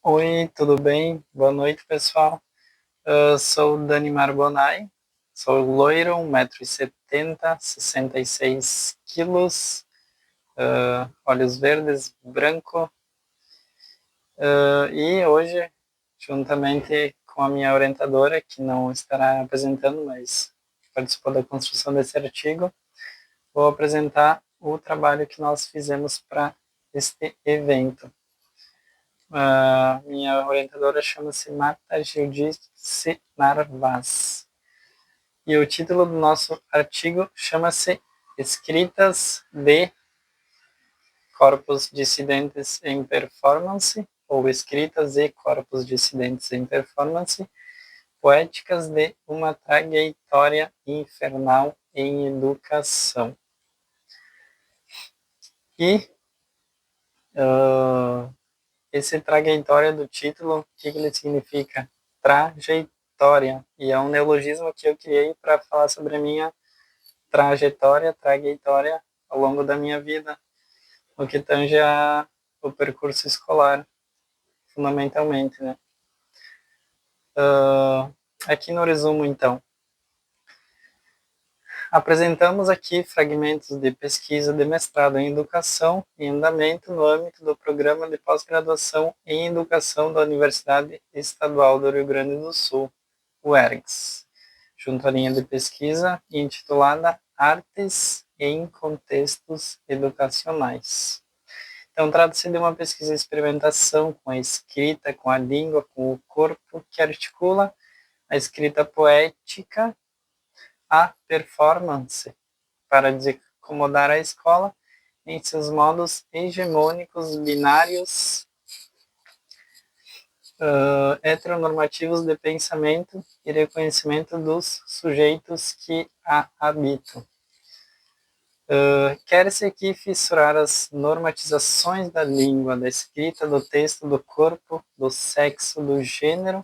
Oi, tudo bem? Boa noite, pessoal. Eu sou o Dani Marbonai, sou loiro, 1,70 m, 66 quilos, olhos verdes, branco. E hoje, juntamente com a minha orientadora, que não estará apresentando, mas participou da construção desse artigo, vou apresentar o trabalho que nós fizemos para este evento. Minha orientadora chama-se Marta Gildice Narvaz. E o título do nosso artigo chama-se Escritas de Corpos Dissidentes em Performance, ou Escritas e Corpos Dissidentes em Performance, Poéticas de uma Trajetória Infernal em Educação. E esse trajetória do título, o que ele significa? Trajetória. E é um neologismo que eu criei para falar sobre a minha trajetória ao longo da minha vida, no que tange o percurso escolar, fundamentalmente, né? Aqui no resumo, então. Apresentamos aqui fragmentos de pesquisa de mestrado em educação em andamento no âmbito do programa de pós-graduação em educação da Universidade Estadual do Rio Grande do Sul, UERGS, junto à linha de pesquisa intitulada Artes em Contextos Educacionais. Então, trata-se de uma pesquisa e experimentação com a escrita, com a língua, com o corpo, que articula a escrita poética, a performance, para desacomodar a escola em seus modos hegemônicos, binários, heteronormativos de pensamento e reconhecimento dos sujeitos que a habitam. Quer-se aqui fissurar as normatizações da língua, da escrita, do texto, do corpo, do sexo, do gênero,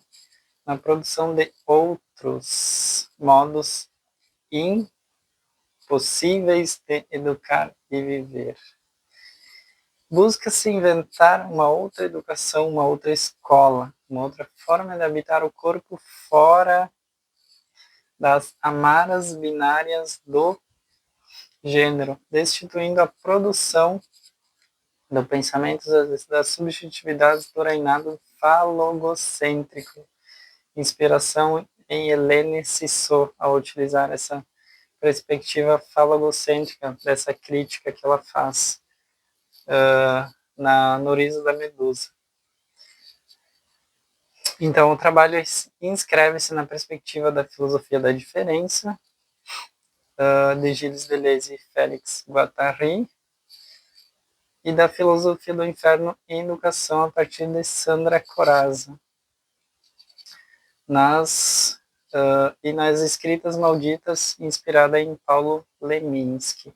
na produção de outros modos impossíveis de educar e viver. Busca-se inventar uma outra educação, uma outra escola, uma outra forma de habitar o corpo fora das amarras binárias do gênero, destituindo a produção do pensamento das subjetividades do reinado falogocêntrico. Inspiração em Helene Cissot, ao utilizar essa perspectiva falogocêntrica, dessa crítica que ela faz no Riso da Medusa. Então, o trabalho inscreve-se na perspectiva da filosofia da diferença, de Gilles Deleuze e Félix Guattari, e da filosofia do inferno em educação a partir de Sandra Corazza. Nas Escritas Malditas, inspirada em Paulo Leminski.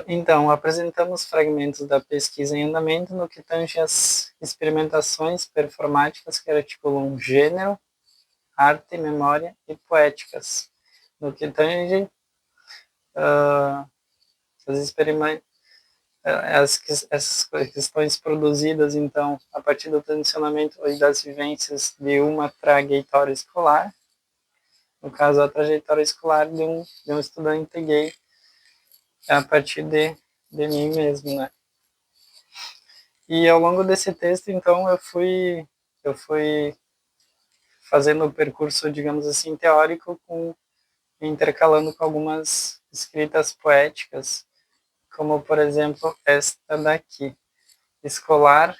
Então, apresentamos fragmentos da pesquisa em andamento no que tange as experimentações performáticas que articulam gênero, arte, memória e poéticas. No que tange essas questões produzidas, então, a partir do tensionamento e das vivências de uma trajetória escolar, no caso, a trajetória escolar de um estudante gay, a partir de mim mesmo, né? E ao longo desse texto, então, eu fui fazendo o percurso, digamos assim, teórico, intercalando com algumas escritas poéticas, como, por exemplo, esta daqui. Escolar,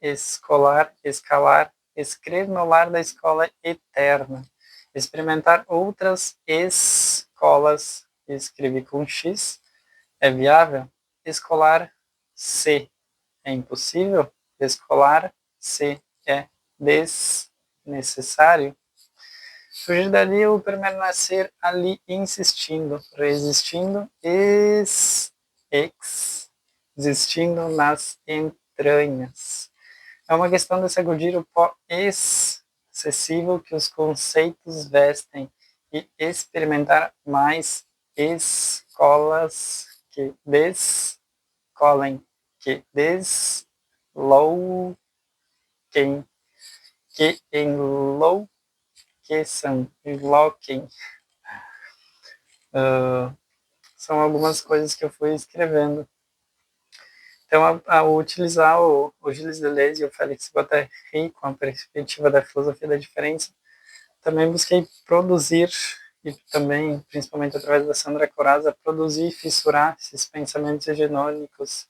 escolar, escalar, escrever no lar da escola eterna. Experimentar outras escolas, escrevi com X, é viável? Escolar C é impossível? Escolar C é desnecessário? Fugir dali ou permanecer ali insistindo, resistindo, existindo nas entranhas. É uma questão de sacudir o pó excessivo que os conceitos vestem e experimentar mais escolas que descolem, que deslouquem que enlouqueçam, enlouquem. São algumas coisas que eu fui escrevendo. Então, ao utilizar o Gilles Deleuze e o Félix Guattari com a perspectiva da filosofia da diferença, também busquei produzir, e também, principalmente através da Sandra Corazza, produzir e fissurar esses pensamentos hegemônicos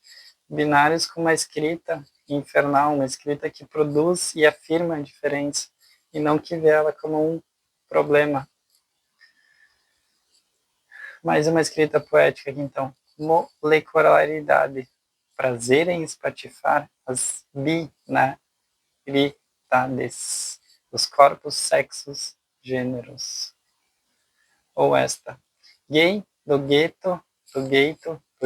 binários com uma escrita infernal, uma escrita que produz e afirma a diferença, e não que vê ela como um problema. Mais uma escrita poética aqui, então. Molecularidade. Prazer em espatifar as binaridades dos corpos, sexos, gêneros. Ou esta. Gay, do gueto, do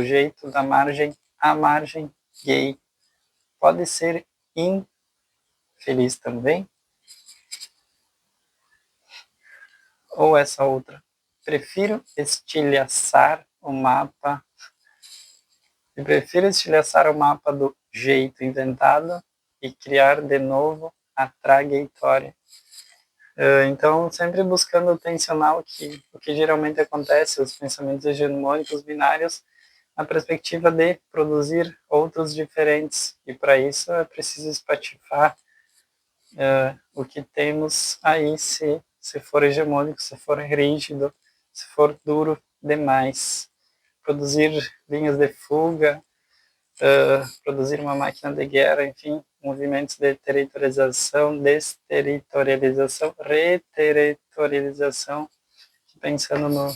jeito, da margem, à margem, gay. Pode ser infeliz também? Ou essa outra. Prefiro estilhaçar o mapa do jeito inventado e criar de novo a trajetória. Então, sempre buscando tensionar o que geralmente acontece, os pensamentos hegemônicos binários, na perspectiva de produzir outros diferentes. E para isso é preciso espatifar o que temos aí, se for hegemônico, se for rígido, se for duro demais. Produzir linhas de fuga, produzir uma máquina de guerra, enfim, movimentos de territorialização, desterritorialização, reterritorialização, pensando no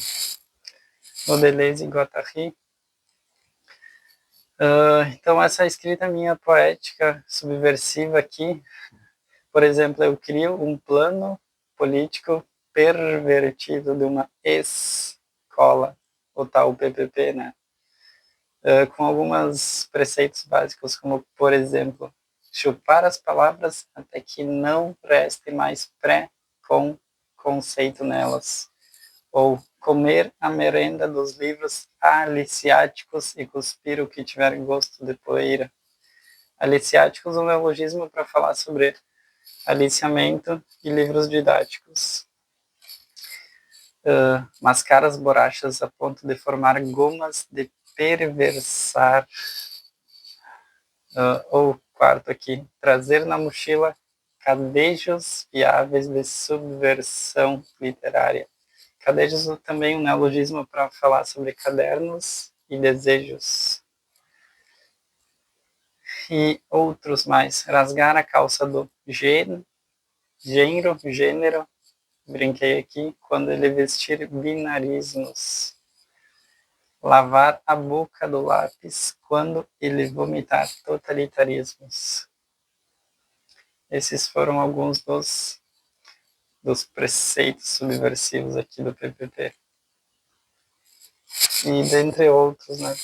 Deleuze e Guattari. Então, essa escrita minha poética subversiva aqui, por exemplo, eu crio um plano político pervertido de uma escola, o tal PPP, né? Com alguns preceitos básicos, como, por exemplo, chupar as palavras até que não reste mais pré-conceito nelas, ou comer a merenda dos livros aliciáticos e cuspir o que tiver gosto de poeira. Aliciáticos é um neologismo para falar sobre aliciamento e livros didáticos. Mascar as borrachas a ponto de formar gomas de perversar. Ou quarto aqui, trazer na mochila cadejos viáveis de subversão literária. Cadejos também um neologismo para falar sobre cadernos e desejos. E outros mais. Rasgar a calça do gênero, brinquei aqui, quando ele vestir binarismos. Lavar a boca do lápis quando ele vomitar totalitarismos. Esses foram alguns dos preceitos subversivos aqui do PPP. E dentre outros, né?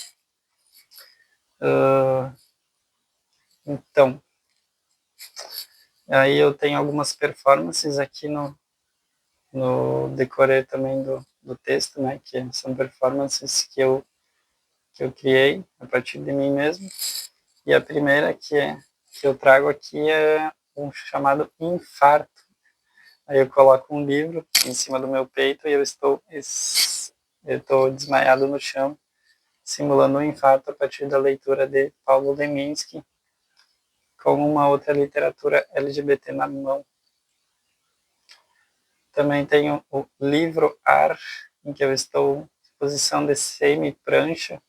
Então, aí eu tenho algumas performances aqui no decorrer também do texto, né? Que são performances que eu criei a partir de mim mesmo. E a primeira que eu trago aqui é um chamado infarto. Aí eu coloco um livro em cima do meu peito e eu estou desmaiado no chão, simulando um infarto a partir da leitura de Paulo Leminski, com uma outra literatura LGBT na mão. Também tenho o livro Ar, em que eu estou em posição de semi-prancha,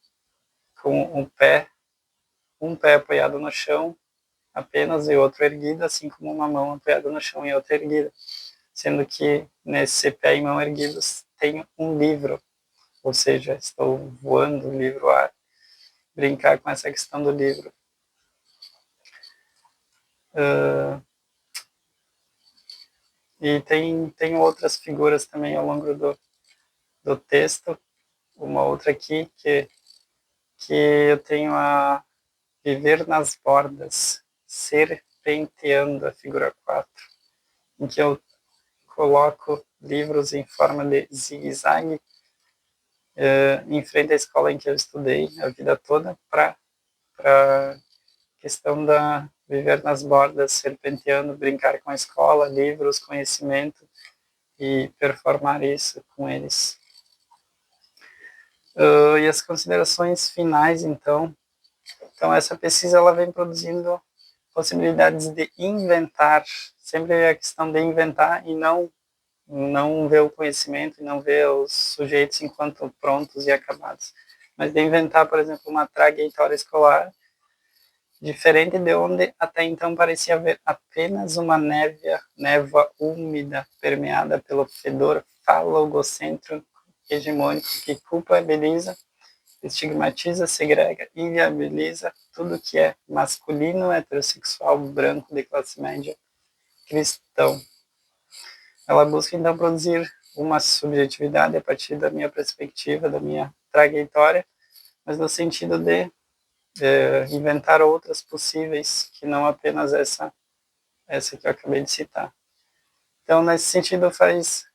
com um pé apoiado no chão apenas e outro erguido, assim como uma mão apoiada no chão e outra erguida. Sendo que nesse pé e mão erguidos tenho um livro, ou seja, estou voando o livro ar. Brincar com essa questão do livro. E tem outras figuras também ao longo do texto. Uma outra aqui que eu tenho a viver nas bordas, serpenteando, a figura 4, em que eu coloco livros em forma de zigue-zague em frente à escola em que eu estudei a vida toda, para a questão da viver nas bordas, serpenteando, brincar com a escola, livros, conhecimento e performar isso com eles. E as considerações finais, então. Então, essa pesquisa ela vem produzindo possibilidades de inventar, sempre é a questão de inventar e não ver o conhecimento e não ver os sujeitos enquanto prontos e acabados, mas de inventar, por exemplo, uma trajetória escolar diferente de onde até então parecia haver apenas uma névoa úmida permeada pelo fedor falogocêntrico hegemônico que culpabiliza, estigmatiza, segrega, inviabiliza tudo que é masculino, heterossexual, branco, de classe média, cristão. Ela busca, então, produzir uma subjetividade a partir da minha perspectiva, da minha trajetória, mas no sentido de inventar outras possíveis, que não apenas essa que eu acabei de citar. Então, nesse sentido, faz-se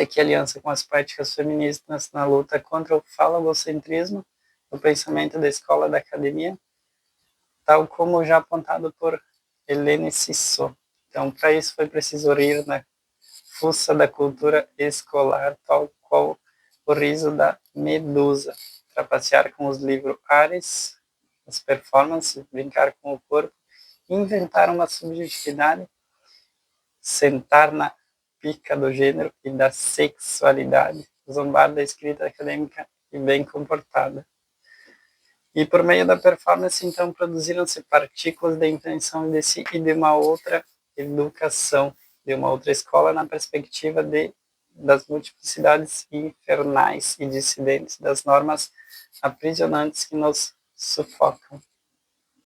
aqui aliança com as práticas feministas na luta contra o falogocentrismo, o pensamento da escola e da academia, tal como já apontado por Helene Cissot. Então, para isso foi preciso rir na fuça da cultura escolar, tal qual o riso da medusa, trapacear com os livros Ares, as performances, brincar com o corpo, inventar uma subjetividade, sentar na pica do gênero e da sexualidade, zombar da escrita acadêmica e bem comportada. E por meio da performance, então, produziram-se partículas de intenção de si e de uma outra educação, de uma outra escola na perspectiva das multiplicidades infernais e dissidentes das normas aprisionantes que nos sufocam.